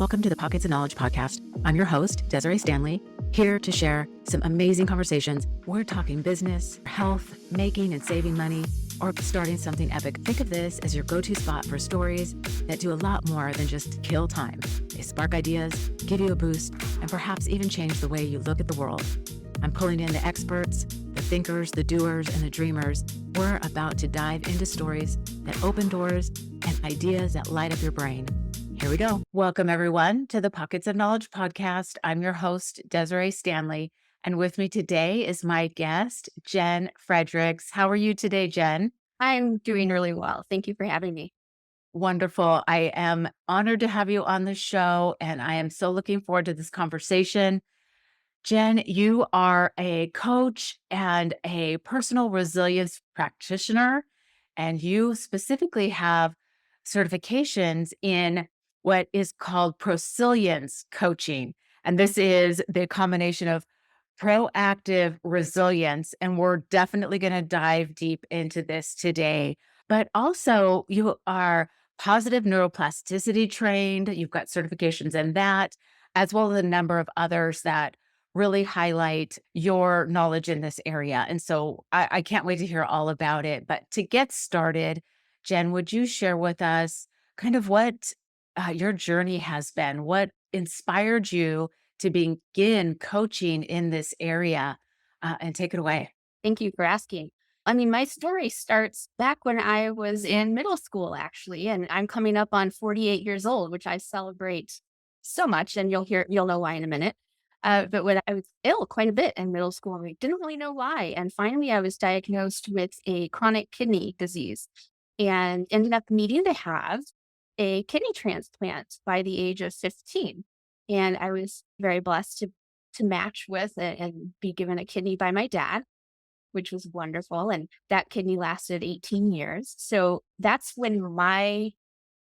Welcome to the Pockets of Knowledge podcast. I'm your host, Desiree Stanley, here to share some amazing conversations. We're talking business, health, making and saving money, or starting something epic. Think of this as your go-to spot for stories that do a lot more than just kill time. They spark ideas, give you a boost, and perhaps even change the way you look at the world. I'm pulling in the experts, the thinkers, the doers, and the dreamers. We're about to dive into stories that open doors and ideas that light up your brain. Here we go. Welcome, everyone, to the Pockets of Knowledge podcast. I'm your host, Desiree Stanley, and with me today is my guest, Jenn Fredericks. How are you today, Jenn? I'm doing really well. Thank you for having me. Wonderful. I am honored to have you on the show, and I am so looking forward to this conversation. Jenn, you are a coach and a personal resilience practitioner, and you specifically have certifications in what is called Prosilience coaching. And this is the combination of proactive resilience. And we're definitely going to dive deep into this today. But also, you are positive neuroplasticity trained. You've got certifications in that, as well as a number of others that really highlight your knowledge in this area. And so I can't wait to hear all about it. But to get started, Jenn, would you share with us kind of what your journey has been? What inspired you to begin coaching in this area? And take it away. Thank you for asking. My story starts back when I was in middle school, actually, and I'm coming up on 48 years old, which I celebrate so much, and you'll know why in a minute. But when I was ill quite a bit in middle school, I didn't really know why. And finally, I was diagnosed with a chronic kidney disease and ended up needing to have a kidney transplant by the age of 15. And I was very blessed to match with and be given a kidney by my dad, which was wonderful. And that kidney lasted 18 years. So that's when my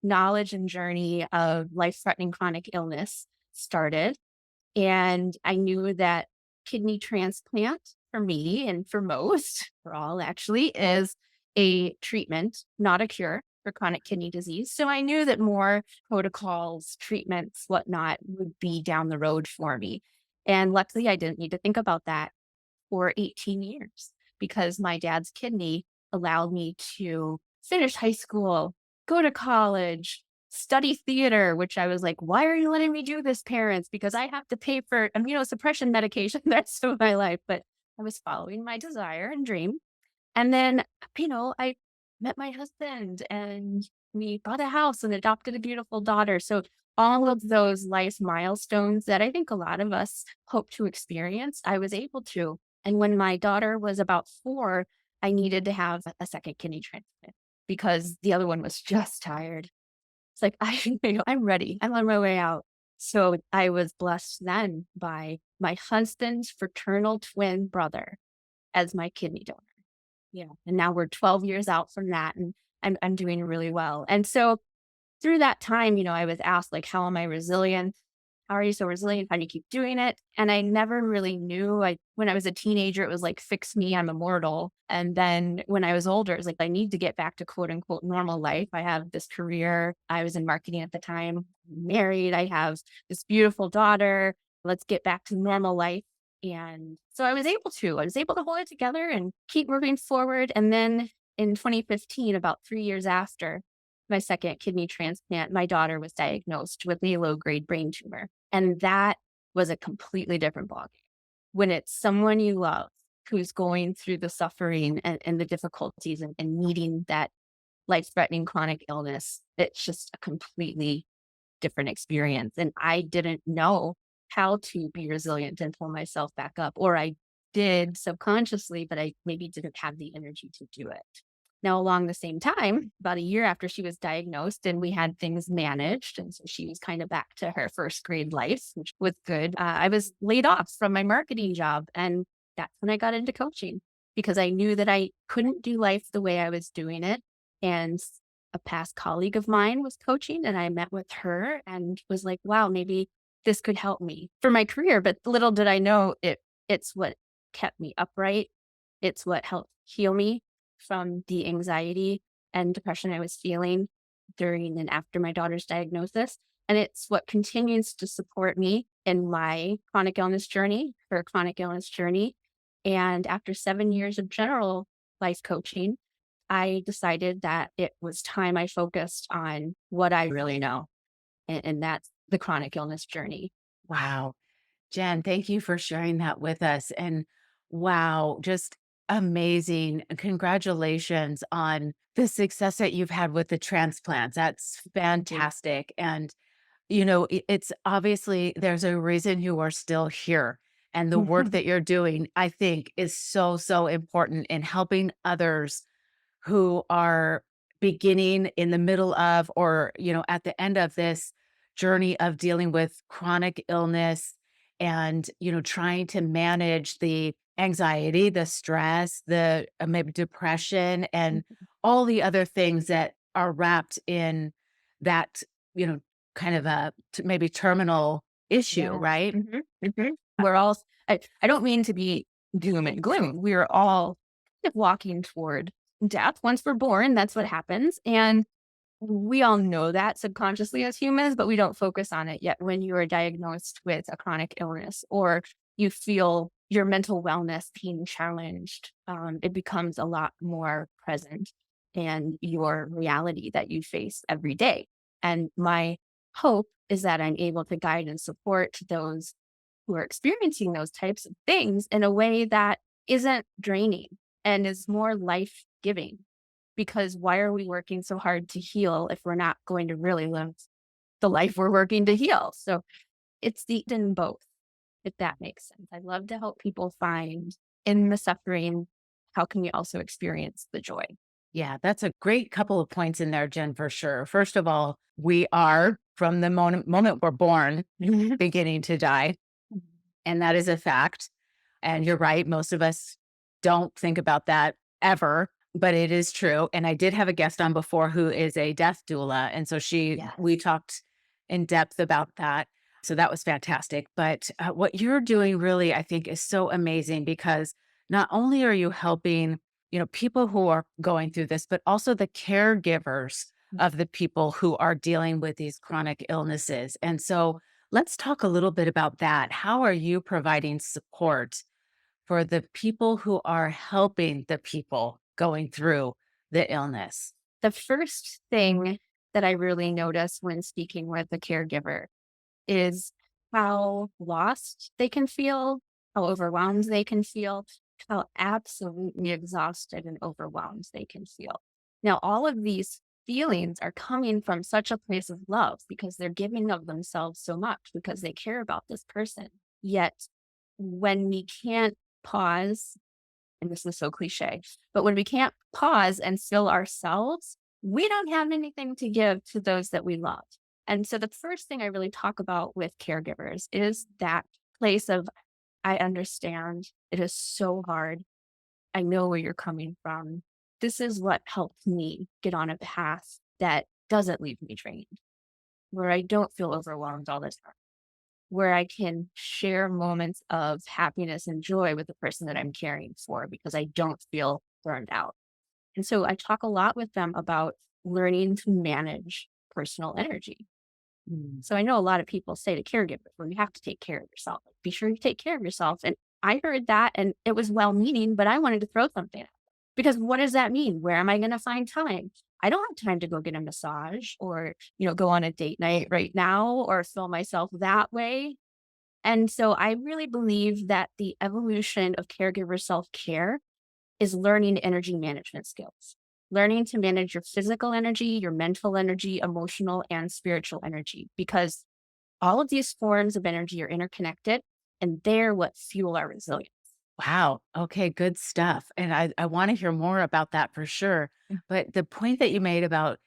knowledge and journey of life-threatening chronic illness started. And I knew that kidney transplant for me and for all actually, is a treatment, not a cure for chronic kidney disease. So I knew that more protocols, treatments, whatnot would be down the road for me. And luckily, I didn't need to think about that for 18 years because my dad's kidney allowed me to finish high school, go to college, study theater, which I was like, why are you letting me do this, parents? Because I have to pay for immunosuppression medication the rest of my life. But I was following my desire and dream. And then, I met my husband and we bought a house and adopted a beautiful daughter. So all of those life milestones that I think a lot of us hope to experience, I was able to. And when my daughter was about 4, I needed to have a second kidney transplant because the other one was just tired. It's like, I'm ready. I'm on my way out. So I was blessed then by my husband's fraternal twin brother as my kidney donor. Yeah. And now we're 12 years out from that and I'm doing really well. And so through that time, I was asked like, how am I resilient? How are you so resilient? How do you keep doing it? And I never really knew. When I was a teenager, it was like, fix me, I'm immortal. And then when I was older, it was like, I need to get back to quote unquote normal life. I have this career. I was in marketing at the time, married. I have this beautiful daughter. Let's get back to normal life. And so I was able to hold it together and keep moving forward. And then in 2015, about 3 years after my second kidney transplant, my daughter was diagnosed with a low-grade brain tumor. And that was a completely different ballgame. When it's someone you love who's going through the suffering and the difficulties and needing that life-threatening chronic illness, it's just a completely different experience. And I didn't know how to be resilient and pull myself back up, or I did subconsciously, but I maybe didn't have the energy to do it. Now, along the same time, about a year after she was diagnosed and we had things managed, and so she was kind of back to her first grade life, which was good. I was laid off from my marketing job. And that's when I got into coaching because I knew that I couldn't do life the way I was doing it. And a past colleague of mine was coaching and I met with her and was like, wow, maybe this could help me for my career. But little did I know it's what kept me upright. It's what helped heal me from the anxiety and depression I was feeling during and after my daughter's diagnosis. And it's what continues to support me in my chronic illness journey. And after 7 years of general life coaching, I decided that it was time I focused on what I really know, and that's the chronic illness journey. Wow. Jen, thank you for sharing that with us. And wow, just amazing. Congratulations on the success that you've had with the transplants. That's Thank you. fantastic. And, it's obviously there's a reason you are still here. And the work that you're doing, I think, is so, so important in helping others who are beginning, in the middle of, or, at the end of this journey of dealing with chronic illness and, trying to manage the anxiety, the stress, the maybe depression, and all the other things that are wrapped in that, you know, kind of a maybe terminal issue, Yeah. right? We're all I don't mean to be doom and gloom. We are all kind of walking toward death. Once we're born, that's what happens. And we all know that subconsciously as humans, but we don't focus on it yet when you are diagnosed with a chronic illness or you feel your mental wellness being challenged. It becomes a lot more present and your reality that you face every day. And my hope is that I'm able to guide and support those who are experiencing those types of things in a way that isn't draining and is more life giving. Because why are we working so hard to heal if we're not going to really live the life we're working to heal? So it's the in both, if that makes sense. I love to help people find in the suffering, how can you also experience the joy? Yeah, that's a great couple of points in there, Jen, for sure. First of all, we are from the moment we're born beginning to die. And that is a fact. And you're right. Most of us don't think about that ever, but it is true. And I did have a guest on before who is a death doula. And so we Yes. talked in depth about that. So that was fantastic. But what you're doing really, I think, is so amazing because not only are you helping, people who are going through this, but also the caregivers of the people who are dealing with these chronic illnesses. And so let's talk a little bit about that. How are you providing support for the people who are helping the people going through the illness? The first thing that I really notice when speaking with a caregiver is how lost they can feel, how overwhelmed they can feel, how absolutely exhausted and overwhelmed they can feel. Now, all of these feelings are coming from such a place of love because they're giving of themselves so much because they care about this person. Yet, when we can't pause, and this is so cliche, but when we can't pause and still ourselves, we don't have anything to give to those that we love. And so the first thing I really talk about with caregivers is that place of, I understand it is so hard. I know where you're coming from. This is what helped me get on a path that doesn't leave me drained, where I don't feel overwhelmed all the time, where I can share moments of happiness and joy with the person that I'm caring for because I don't feel burned out. And so I talk a lot with them about learning to manage personal energy. So I know a lot of people say to caregivers, well, you have to take care of yourself. Like, be sure you take care of yourself. And I heard that and it was well meaning, but I wanted to throw something at them. Because what does that mean? Where am I going to find time? I don't have time to go get a massage or, go on a date night right now or fill myself that way. And so I really believe that the evolution of caregiver self care is learning energy management skills, learning to manage your physical energy, your mental energy, emotional, and spiritual energy, because all of these forms of energy are interconnected and they're what fuel our resilience. Wow. Okay, good stuff. And I want to hear more about that for sure. But the point that you made about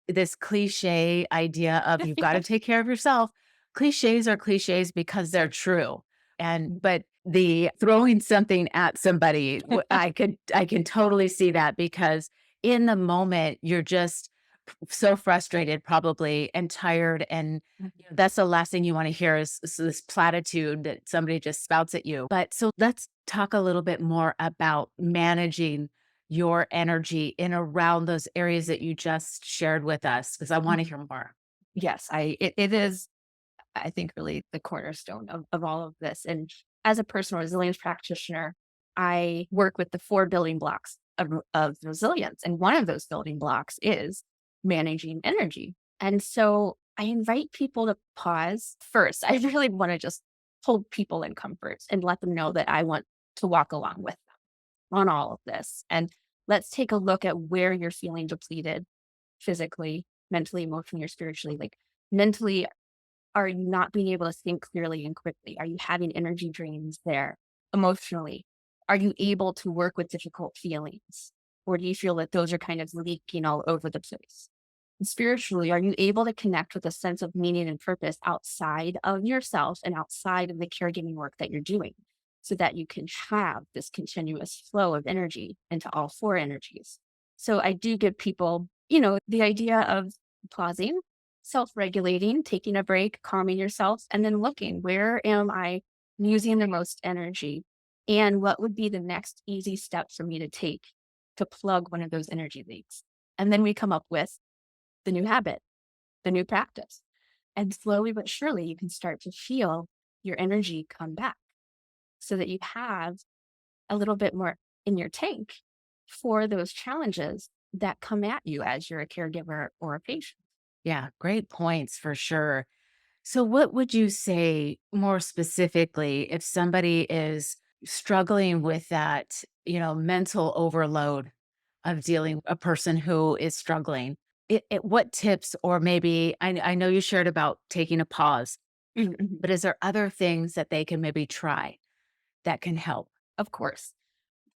this cliche idea of you've got to take care of yourself, cliches are cliches because they're true. But the throwing something at somebody, I can totally see that because in the moment you're just so frustrated probably and tired and that's the last thing you want to hear is this platitude that somebody just spouts at you. But so let's talk a little bit more about managing your energy in around those areas that you just shared with us because I want to hear more. Yes, it is, I think, really the cornerstone of all of this. And as a personal resilience practitioner, I work with the four building blocks of resilience. And one of those building blocks is managing energy. And so I invite people to pause first. I really want to just hold people in comfort and let them know that I want to walk along with them on all of this. And let's take a look at where you're feeling depleted physically, mentally, emotionally, or spiritually. Like mentally, are you not being able to think clearly and quickly? Are you having energy drains there? Emotionally, are you able to work with difficult feelings? Or do you feel that those are kind of leaking all over the place? And spiritually, are you able to connect with a sense of meaning and purpose outside of yourself and outside of the caregiving work that you're doing so that you can have this continuous flow of energy into all four energies? So I do give people, the idea of pausing, self-regulating, taking a break, calming yourself, and then looking, where am I using the most energy? And what would be the next easy step for me to take to plug one of those energy leaks? And then we come up with the new habit, the new practice. And slowly but surely, you can start to feel your energy come back so that you have a little bit more in your tank for those challenges that come at you as you're a caregiver or a patient. Yeah, great points for sure. So, what would you say more specifically if somebody is struggling with that, mental overload of dealing a person who is struggling? What tips, or maybe I know you shared about taking a pause, Mhm. but is there other things that they can maybe try that can help? Of course.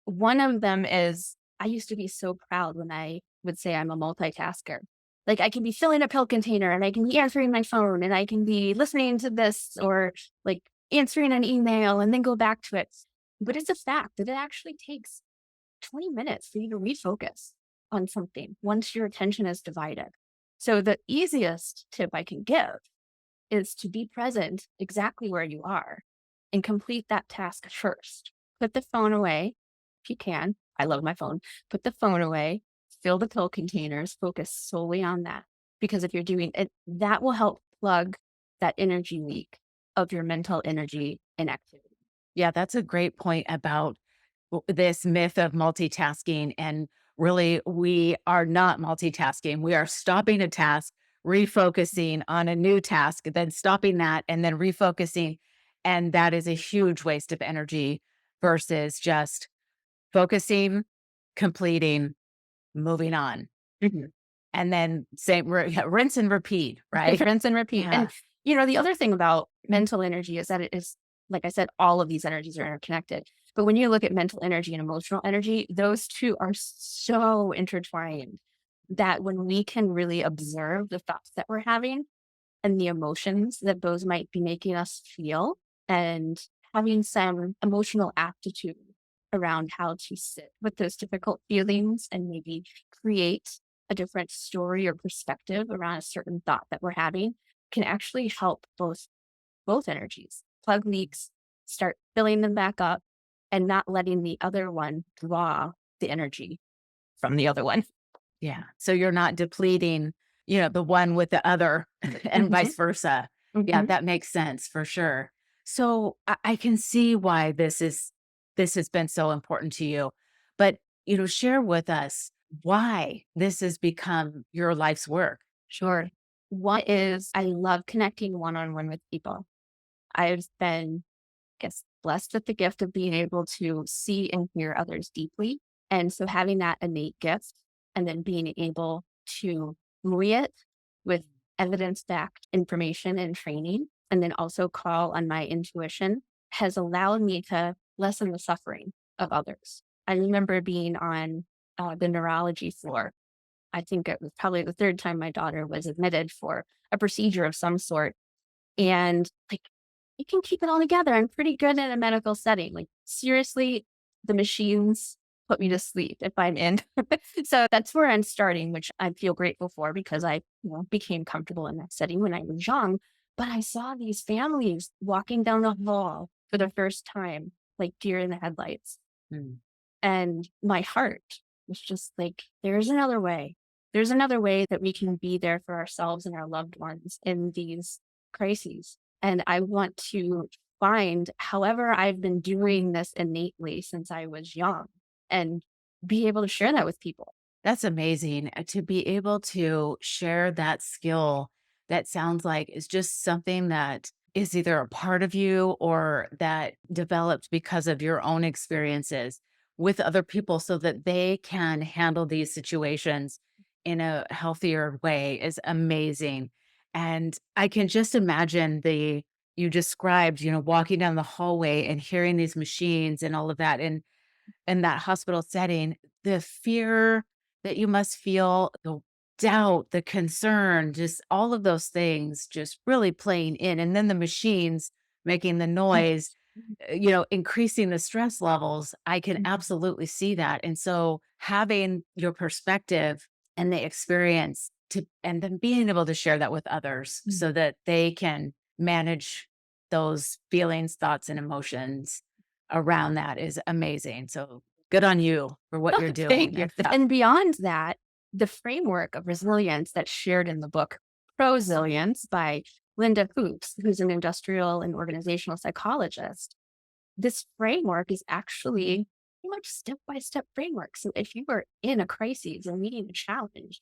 One of them is I used to be so proud when I would say I'm a multitasker. Like I can be filling a pill container and I can be answering my phone and I can be listening to this or like answering an email and then go back to it. But it's a fact that it actually takes 20 minutes for you to refocus on something once your attention is divided. So the easiest tip I can give is to be present exactly where you are and complete that task first. Put the phone away if you can. I love my phone. Put the phone away, fill the pill containers, focus solely on that. Because if you're doing it, that will help plug that energy leak of your mental energy inactivity. Yeah, that's a great point about this myth of multitasking. And really, we are not multitasking. We are stopping a task, refocusing on a new task, then stopping that, and then refocusing. And that is a huge waste of energy versus just focusing, completing, moving on. Mhm. And then same, yeah, rinse and repeat, right? Rinse and repeat. Yeah. And, the other thing about mental energy is that it is, like I said, all of these energies are interconnected. But when you look at mental energy and emotional energy, those two are so intertwined that when we can really observe the thoughts that we're having and the emotions that those might be making us feel and having some emotional aptitude around how to sit with those difficult feelings and maybe create a different story or perspective around a certain thought that we're having can actually help both energies plug leaks, start filling them back up, and not letting the other one draw the energy from the other one. Yeah. So you're not depleting, the one with the other and Mhm, vice versa. Yeah, mhm. that makes sense for sure. So I can see why this has been so important to you. But, share with us why this has become your life's work. Sure. One is I love connecting one on one with people. I've been, guess, blessed with the gift of being able to see and hear others deeply. And so having that innate gift and then being able to buoy it with evidence backed information and training, and then also call on my intuition has allowed me to lessen the suffering of others. I remember being on the neurology floor. I think it was probably the third time my daughter was admitted for a procedure of some sort. And like, you can keep it all together. I'm pretty good in a medical setting. Like, seriously, the machines put me to sleep if I'm in. So that's where I'm starting, which I feel grateful for because I, became comfortable in that setting when I was young. But I saw these families walking down the hall for the first time, like deer in the headlights. Mm. And my heart was just like, there's another way. there's another way that we can be there for ourselves and our loved ones in these crises. And I want to find, however, I've been doing this innately since I was young and be able to share that with people. That's amazing to be able to share that skill that sounds like is just something that is either a part of you or that developed because of your own experiences with other people so that they can handle these situations in a healthier way is amazing. And I can just imagine you described, walking down the hallway and hearing these machines and all of that. And in that hospital setting, the fear that you must feel, the doubt, the concern, just all of those things just really playing in. And then the machines making the noise, increasing the stress levels. I can Mhm. absolutely see that. And so having your perspective and the experience and then being able to share that with others so that they can manage those feelings, thoughts, and emotions around that is amazing. So good on you for what you're Thank doing. you. That's And beyond that, the framework of resilience that's shared in the book Prosilience by Linda Hoops, who's an industrial and organizational psychologist, this framework is actually pretty much step by step framework. So if you are in a crisis or meeting a challenge,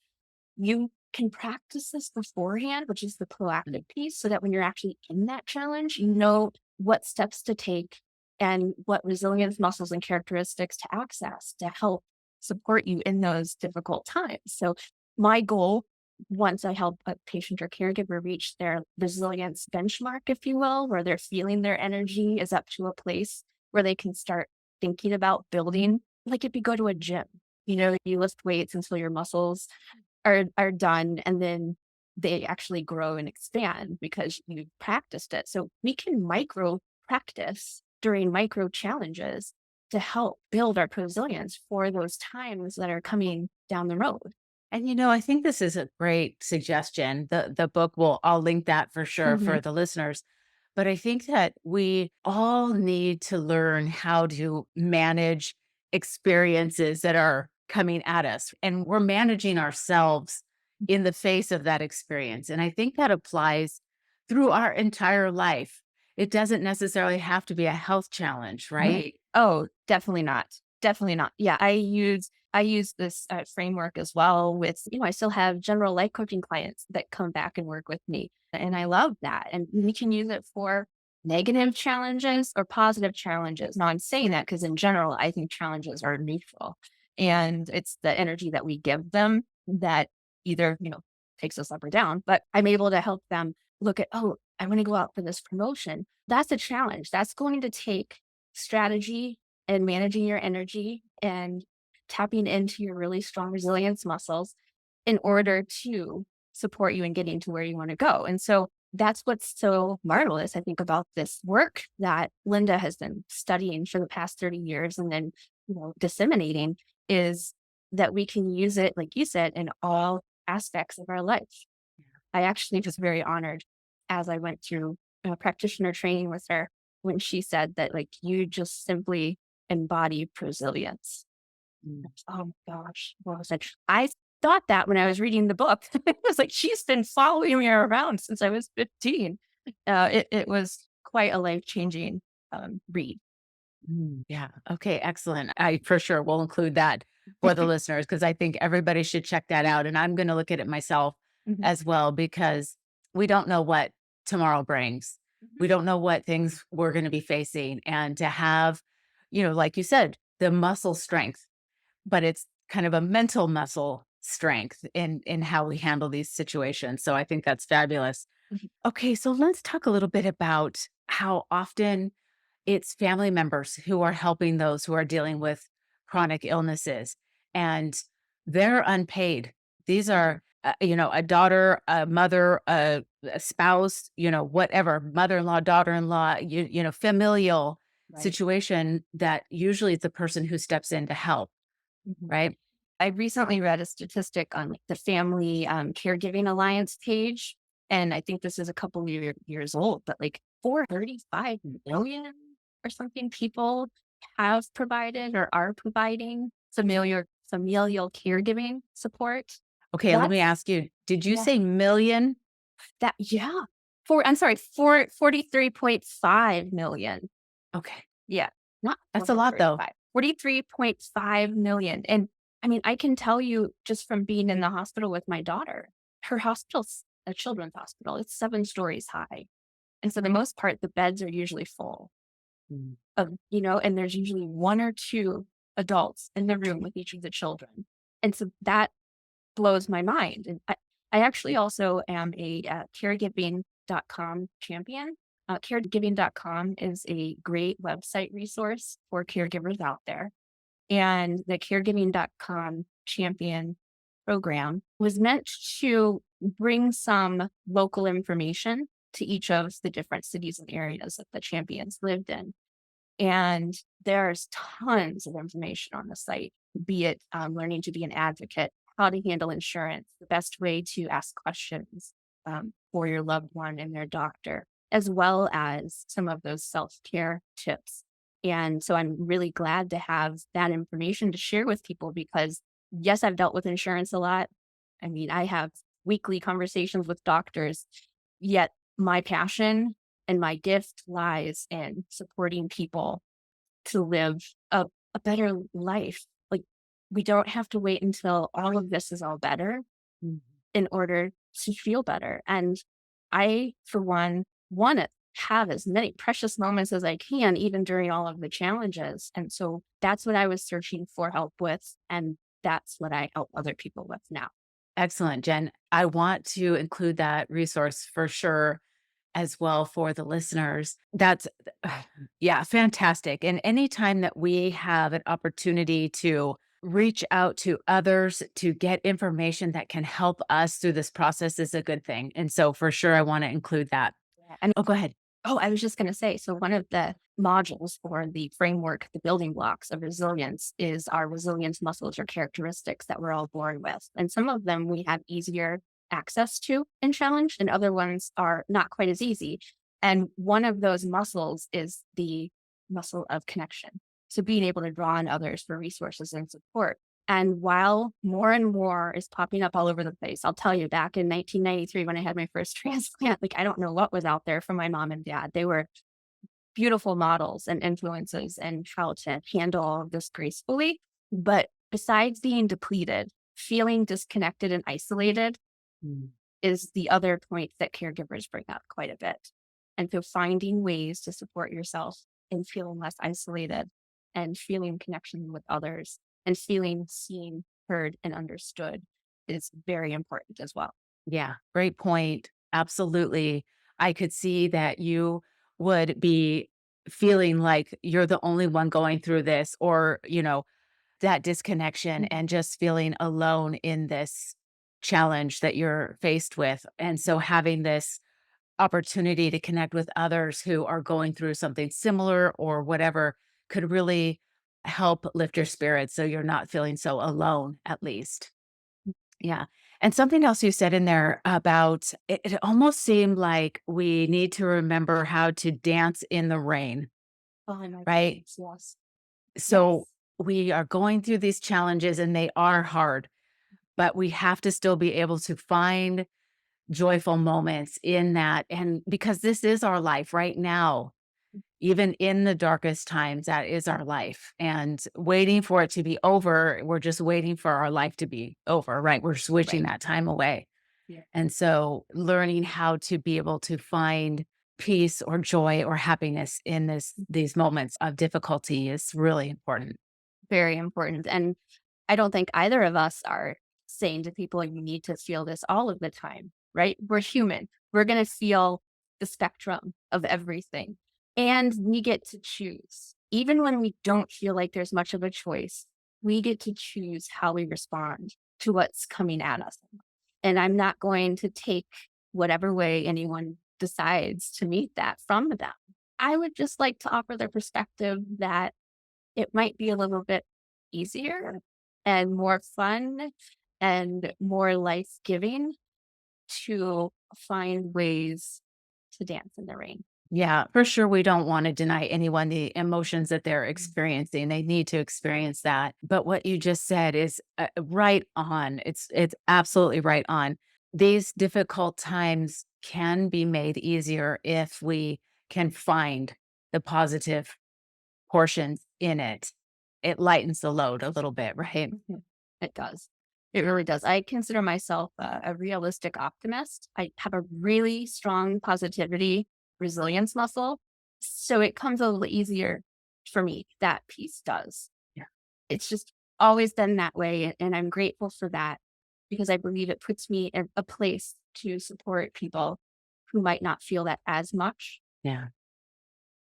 you can practice this beforehand, which is the proactive piece, so that when you're actually in that challenge, you know what steps to take and what resilience muscles and characteristics to access to help support you in those difficult times. So, my goal, once I help a patient or caregiver reach their resilience benchmark, if you will, where they're feeling their energy is up to a place where they can start thinking about building, like if you go to a gym, you lift weights until your muscles are done, and then they actually grow and expand because you practiced it. So we can micro practice during micro challenges to help build our resilience for those times that are coming down the road. and I think this is a great suggestion. The book I'll link that for sure Mhm. for the listeners. But I think that we all need to learn how to manage experiences that are coming at us. And we're managing ourselves in the face of that experience. And I think that applies through our entire life. It doesn't necessarily have to be a health challenge, right? Right. Oh, definitely not. Definitely not. Yeah, I use this framework as well with, I still have general life coaching clients that come back and work with me. And I love that. And we can use it for negative challenges or positive challenges. Now, I'm saying that because in general, I think challenges are neutral. And it's the energy that we give them that either, takes us up or down. But I'm able to help them look at, oh, I want to go out for this promotion. That's a challenge. That's going to take strategy and managing your energy and tapping into your really strong resilience muscles in order to support you in getting to where you want to go. And so that's what's so marvelous, I think, about this work that Linda has been studying for the past 30 years and then, disseminating is that we can use it, like you said, in all aspects of our life. I actually was very honored as I went through practitioner training with her when she said that, like, you just simply embody resilience. Mm. Oh my gosh. Well, I thought that when I was reading the book. It was like, she's been following me around since I was 15. It was quite a life changing read. Yeah. Okay. Excellent. I for sure will include that for the listeners because I think everybody should check that out. And I'm going to look at it myself Mhm. as well because we don't know what tomorrow brings. Mhm. We don't know what things we're going to be facing. And to have, like you said, the muscle strength, but it's kind of a mental muscle strength in how we handle these situations. So I think that's fabulous. Mhm. Okay. So let's talk a little bit about how often it's family members who are helping those who are dealing with chronic illnesses, and they're unpaid. These are, a daughter, a mother, a spouse, whatever, mother-in-law, daughter-in-law, familial Right. situation that usually it's the person who steps in to help, Mhm. right? I recently read a statistic on like, the Family Caregiving Alliance page, and I think this is a couple of years old, but like 435 million or something people have provided or are providing familial caregiving support. Okay, let me That's ask you, did you yeah, say million? that yeah. I'm sorry, 43.5 million. Okay. Yeah, not That's a lot though. 4.5, 43.5 million. And I mean, I can tell you just from being in the hospital with my daughter, her hospital's a children's hospital. It's 7 stories high. And for the most part, the beds are usually full Mm. and there's usually 1 or 2 adults in the room with each of the children. And so that blows my mind. And I actually also am a caregiving.com champion. Caregiving.com is a great website resource for caregivers out there. And the caregiving.com champion program was meant to bring some local information to each of the different cities and areas that the champions lived in. And there's tons of information on the site, be it learning to be an advocate, how to handle insurance, the best way to ask questions for your loved one and their doctor, as well as some of those self care tips. And so I'm really glad to have that information to share with people because, yes, I've dealt with insurance a lot. I mean, I have weekly conversations with doctors, yet my passion and my gift lies in supporting people to live a better life. Like, we don't have to wait until all of this is all better Mhm. in order to feel better. And I, for one, want to have as many precious moments as I can, even during all of the challenges. And so that's what I was searching for help with. And that's what I help other people with now. Excellent, Jen. I want to include that resource for sure as well for the listeners. That's yeah, fantastic. And anytime that we have an opportunity to reach out to others to get information that can help us through this process is a good thing. And so for sure I want to include that. Yeah. And Oh, go ahead. I was just going to say, so one of the modules for the framework, the building blocks of resilience is our resilience muscles or characteristics that we're all born with. And some of them we have easier access to and challenge, and other ones are not quite as easy. And one of those muscles is the muscle of connection. So being able to draw on others for resources and support. And while more and more is popping up all over the place, I'll tell you, back in 1993, when I had my first transplant, like I don't know what was out there for my mom and dad. They were beautiful models and influences and how to handle all of this gracefully. But besides being depleted, feeling disconnected and isolated Mm. is the other point that caregivers bring up quite a bit. And so finding ways to support yourself and feeling less isolated and feeling connection with others and feeling seen, heard, and understood is very important as well. Yeah, great point. Absolutely. I could see that you would be feeling like you're the only one going through this or, that disconnection Mhm. and just feeling alone in this challenge that you're faced with. And so having this opportunity to connect with others who are going through something similar or whatever could really help lift your spirits so you're not feeling so alone, at least. Yeah. And something else you said in there about it almost seemed like we need to remember how to dance in the rain, Oh my right? goodness, yes. So Yes. we are going through these challenges and they are hard, but we have to still be able to find joyful moments in that. And because this is our life right now, even in the darkest times, that is our life. And waiting for it to be over, we're just waiting for our life to be over, right? We're switching Right. that time away. Yeah. And so learning how to be able to find peace or joy or happiness in these moments of difficulty is really important. Very important. And I don't think either of us are saying to people, you need to feel this all of the time, right? We're human. We're going to feel the spectrum of everything. And we get to choose. Even when we don't feel like there's much of a choice, we get to choose how we respond to what's coming at us. And I'm not going to take whatever way anyone decides to meet that from them. I would just like to offer the perspective that it might be a little bit easier and more fun and more life-giving to find ways to dance in the rain. Yeah, for sure. We don't want to deny anyone the emotions that they're experiencing. They need to experience that. But what you just said is right on. It's absolutely right on. These difficult times can be made easier if we can find the positive portions in it. It lightens the load a little bit, right? Mhm. It does. It really does. I consider myself a realistic optimist. I have a really strong positivity resilience muscle. So it comes a little easier for me. That piece does. Yeah. It's just always been that way. And I'm grateful for that because I believe it puts me in a place to support people who might not feel that as much. Yeah.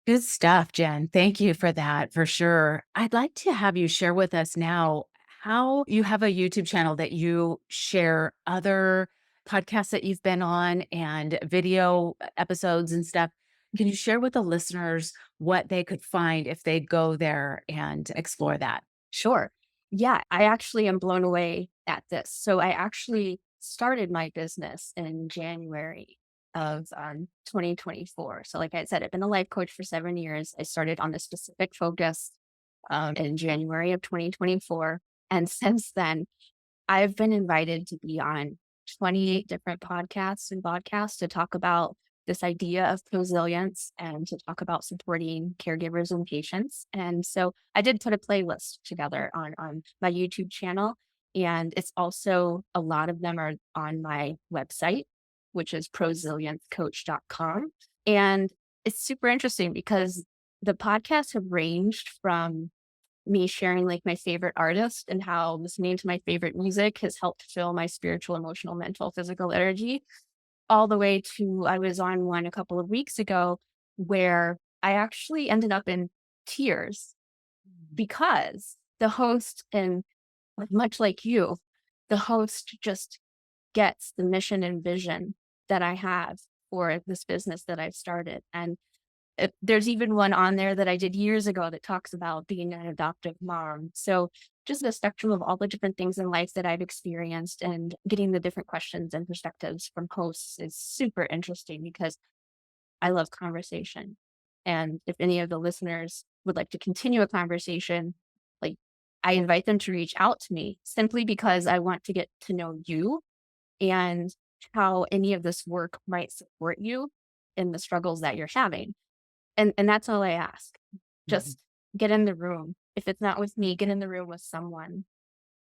Good stuff, Jen. Thank you for that, for sure. I'd like to have you share with us now how you have a YouTube channel that you share other podcasts that you've been on and video episodes and stuff. Can you share with the listeners what they could find if they go there and explore that? Sure. Yeah, I actually am blown away at this. So I actually started my business in January of 2024. So like I said, I've been a life coach for 7 years. I started on a specific focus in January of 2024. And since then, I've been invited to be on 28 different podcasts and podcasts to talk about this idea of prosilience and to talk about supporting caregivers and patients. And so I did put a playlist together on my YouTube channel. And it's also a lot of them are on my website, which is prosiliencecoach.com. And it's super interesting because the podcasts have ranged from me sharing like my favorite artist and how listening to my favorite music has helped fill my spiritual, emotional, mental, physical energy, all the way to I was on one a couple of weeks ago where I actually ended up in tears because the host, and much like you, the host just gets the mission and vision that I have for this business that I've started. And there's even one on there that I did years ago that talks about being an adoptive mom. So just the spectrum of all the different things in life that I've experienced and getting the different questions and perspectives from hosts is super interesting because I love conversation. And if any of the listeners would like to continue a conversation, like I invite them to reach out to me simply because I want to get to know you and how any of this work might support you in the struggles that you're having. And that's all I ask. Mhm. Just get in the room. If it's not with me, get in the room with someone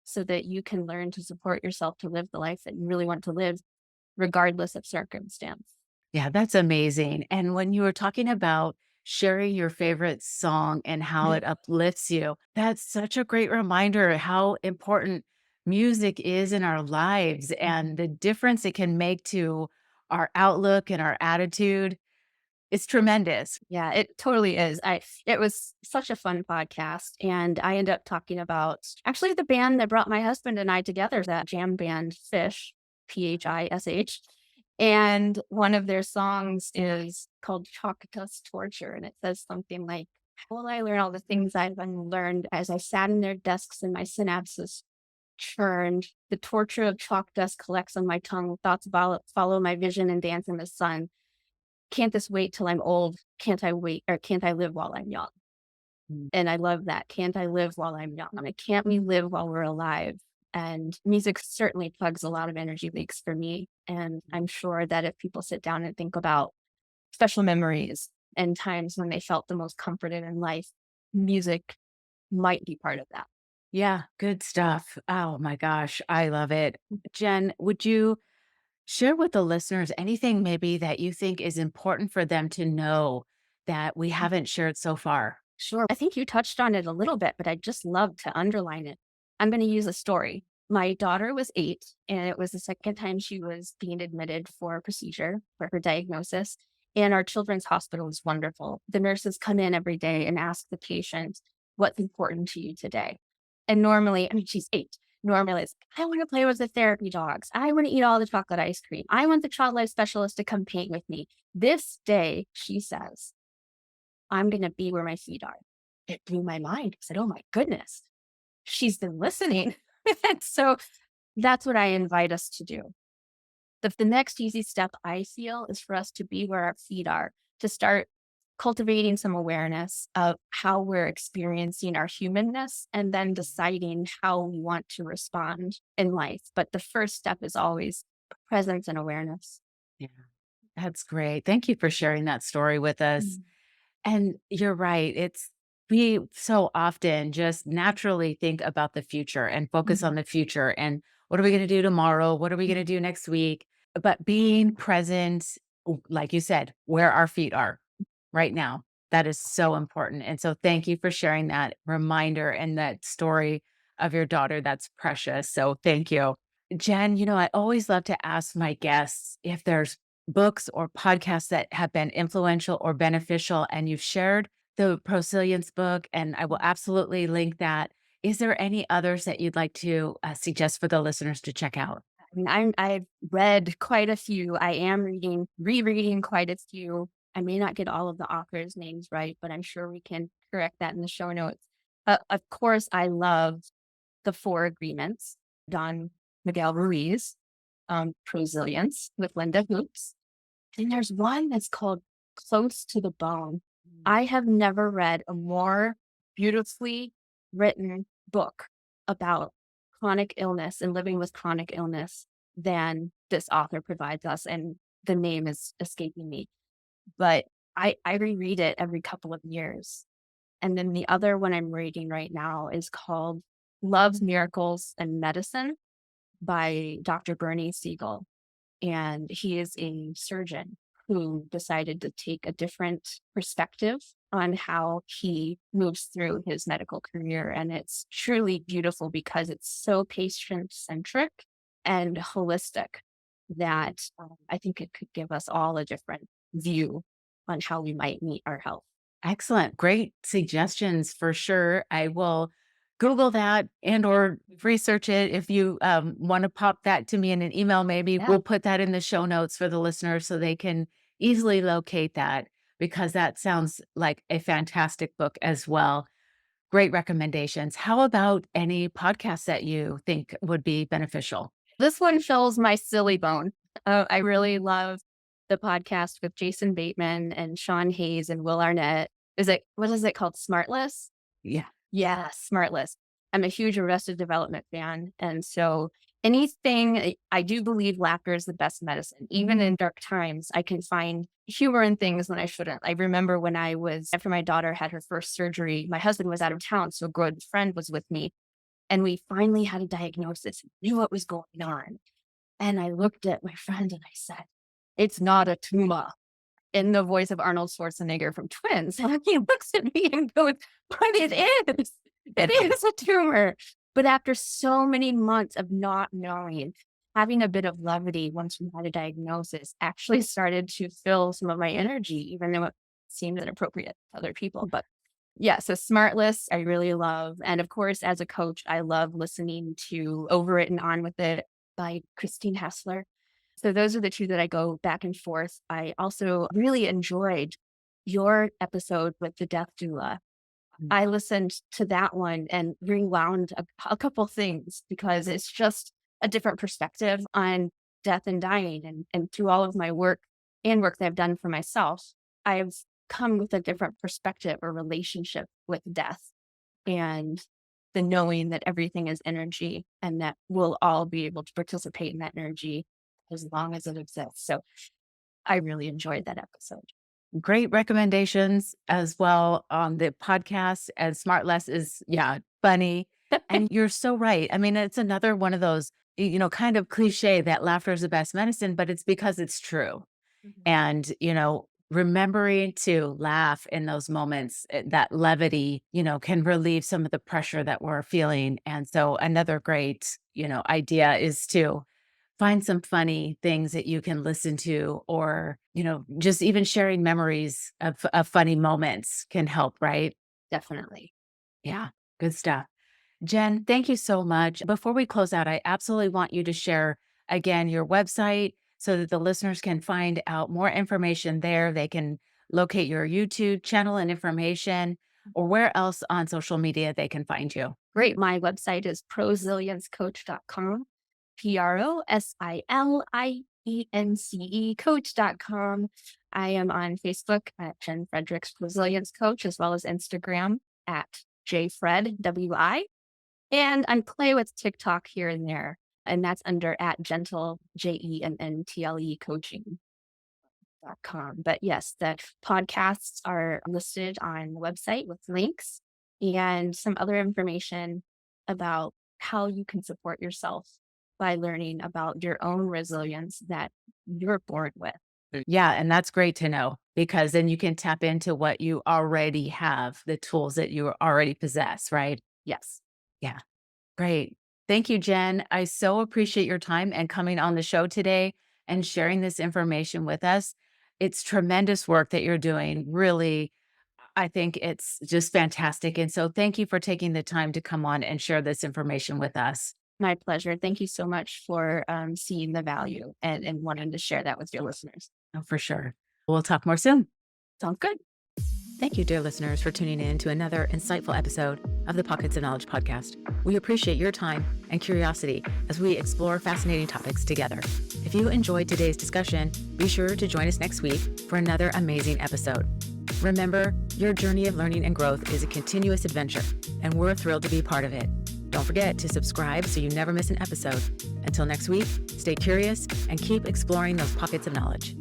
so that you can learn to support yourself to live the life that you really want to live, regardless of circumstance. Yeah, that's amazing. And when you were talking about sharing your favorite song and how it uplifts you, that's such a great reminder how important music is in our lives and the difference it can make to our outlook and our attitude. It's tremendous. Yeah, it totally is. It was such a fun podcast, and I ended up talking about actually the band that brought my husband and I together, that jam band Fish, Phish. And one of their songs is called Chalk Dust Torture, and it says something like, "How will I learn all the things I've unlearned as I sat in their desks and my synapses churned? The torture of chalk dust collects on my tongue. Thoughts follow my vision and dance in the sun. Can't this wait till I'm old? Can't I wait or can't I live while I'm young?" Mm. And I love that. Can't I live while I'm young? I mean, can't we live while we're alive? And music certainly plugs a lot of energy leaks for me. And I'm sure that if people sit down and think about special memories and times when they felt the most comforted in life, music might be part of that. Yeah, good stuff. Oh my gosh, I love it. Jen, would you share with the listeners anything maybe that you think is important for them to know that we haven't shared so far? Sure. I think you touched on it a little bit, but I'd just love to underline it. I'm going to use a story. My daughter was 8, and it was the second time she was being admitted for a procedure for her diagnosis. And our children's hospital is wonderful. The nurses come in every day and ask the patient, "What's important to you today?" And normally, I mean, she's 8. Normally, it's, "I want to play with the therapy dogs. I want to eat all the chocolate ice cream. I want the child life specialist to come paint with me." This day, she says, "I'm gonna be where my feet are." It blew my mind. I said, "Oh my goodness, she's been listening." And so that's what I invite us to do. The next easy step I feel is for us to be where our feet are. to start cultivating some awareness of how we're experiencing our humanness and then deciding how we want to respond in life. But the first step is always presence and awareness. Yeah, that's great. Thank you for sharing that story with us. Mm. And you're right. We so often just naturally think about the future and focus Mhm. on the future and what are we going to do tomorrow? What are we going to Mhm. do next week? But being present, like you said, where our feet are right now, that is so important. And so thank you for sharing that reminder and that story of your daughter. That's precious. So thank you. Jen, I always love to ask my guests if there's books or podcasts that have been influential or beneficial, and you've shared the Prosilience book, and I will absolutely link that. Is there any others that you'd like to suggest for the listeners to check out? I've read quite a few. I am rereading quite a few. I may not get all of the authors' names right, but I'm sure we can correct that in the show notes. Of course, I love The Four Agreements, Don Miguel Ruiz, Prosilience with Linda Hoops. And there's one that's called Close to the Bone. Mm. I have never read a more beautifully written book about chronic illness and living with chronic illness than this author provides us. And the name is escaping me, but I reread it every couple of years. And then the other one I'm reading right now is called Love, Miracles, and Medicine by Dr. Bernie Siegel, and he is a surgeon who decided to take a different perspective on how he moves through his medical career. And it's truly beautiful because it's so patient centric and holistic that I think it could give us all a different view on how we might meet our health. Excellent. Great suggestions for sure. I will Google that and or research it. If you want to pop that to me in an email, maybe Yeah. we'll put that in the show notes for the listeners so they can easily locate that, because that sounds like a fantastic book as well. Great recommendations. How about any podcasts that you think would be beneficial? This one fills my silly bone. I really love the podcast with Jason Bateman and Sean Hayes and Will Arnett. What is it called? Smartless? Yeah. Yeah, Smartless. I'm a huge Arrested Development fan. And so I do believe laughter is the best medicine. Even in dark times, I can find humor in things when I shouldn't. I remember after my daughter had her first surgery, my husband was out of town. So a good friend was with me. And we finally had a diagnosis, knew what was going on. And I looked at my friend and I said, "It's not a tumor," in the voice of Arnold Schwarzenegger from Twins. And he looks at me and goes, "But it is. It is a tumor." But after so many months of not knowing, having a bit of levity once we had a diagnosis actually started to fill some of my energy, even though it seemed inappropriate to other people. But yeah, so Smartless, I really love. And of course, as a coach, I love listening to Over It and On With It by Christine Hessler. So those are the two that I go back and forth. I also really enjoyed your episode with the death doula. Mm. I listened to that one and rewound a couple things because it's just a different perspective on death and dying. And through all of my work and work that I've done for myself, I've come with a different perspective or relationship with death and the knowing that everything is energy and that we'll all be able to participate in that energy as long as it exists. So I really enjoyed that episode. Great recommendations as well on the podcast. And Smart Less is, yeah, funny. And you're so right. I mean, it's another one of those, kind of cliche that laughter is the best medicine, but it's because it's true. Mhm. And, remembering to laugh in those moments, that levity, can relieve some of the pressure that we're feeling. And so another great, idea is to find some funny things that you can listen to, or, just even sharing memories of funny moments can help, right? Definitely. Yeah, good stuff. Jen, thank you so much. Before we close out, I absolutely want you to share again your website so that the listeners can find out more information there. They can locate your YouTube channel and information, or where else on social media they can find you. Great. My website is prosiliencecoach.com, Prosilience encecoach.com. I am on Facebook at Jenn Fredericks Prosilience Coach, as well as Instagram at jfredwi. And I play with TikTok here and there, and that's under at gentle, JENNTLE coaching.com. But yes, the podcasts are listed on the website with links and some other information about how you can support yourself by learning about your own resilience that you're born with. Yeah, and that's great to know because then you can tap into what you already have, the tools that you already possess, right? Yes. Yeah, great. Thank you, Jen. I so appreciate your time and coming on the show today and sharing this information with us. It's tremendous work that you're doing. Really, I think it's just fantastic. And so thank you for taking the time to come on and share this information with us. My pleasure. Thank you so much for seeing the value and wanting to share that with your listeners. Oh, for sure. We'll talk more soon. Sounds good. Thank you, dear listeners, for tuning in to another insightful episode of the Pockets of Knowledge podcast. We appreciate your time and curiosity as we explore fascinating topics together. If you enjoyed today's discussion, be sure to join us next week for another amazing episode. Remember, your journey of learning and growth is a continuous adventure, and we're thrilled to be part of it. Don't forget to subscribe so you never miss an episode. Until next week, stay curious and keep exploring those pockets of knowledge.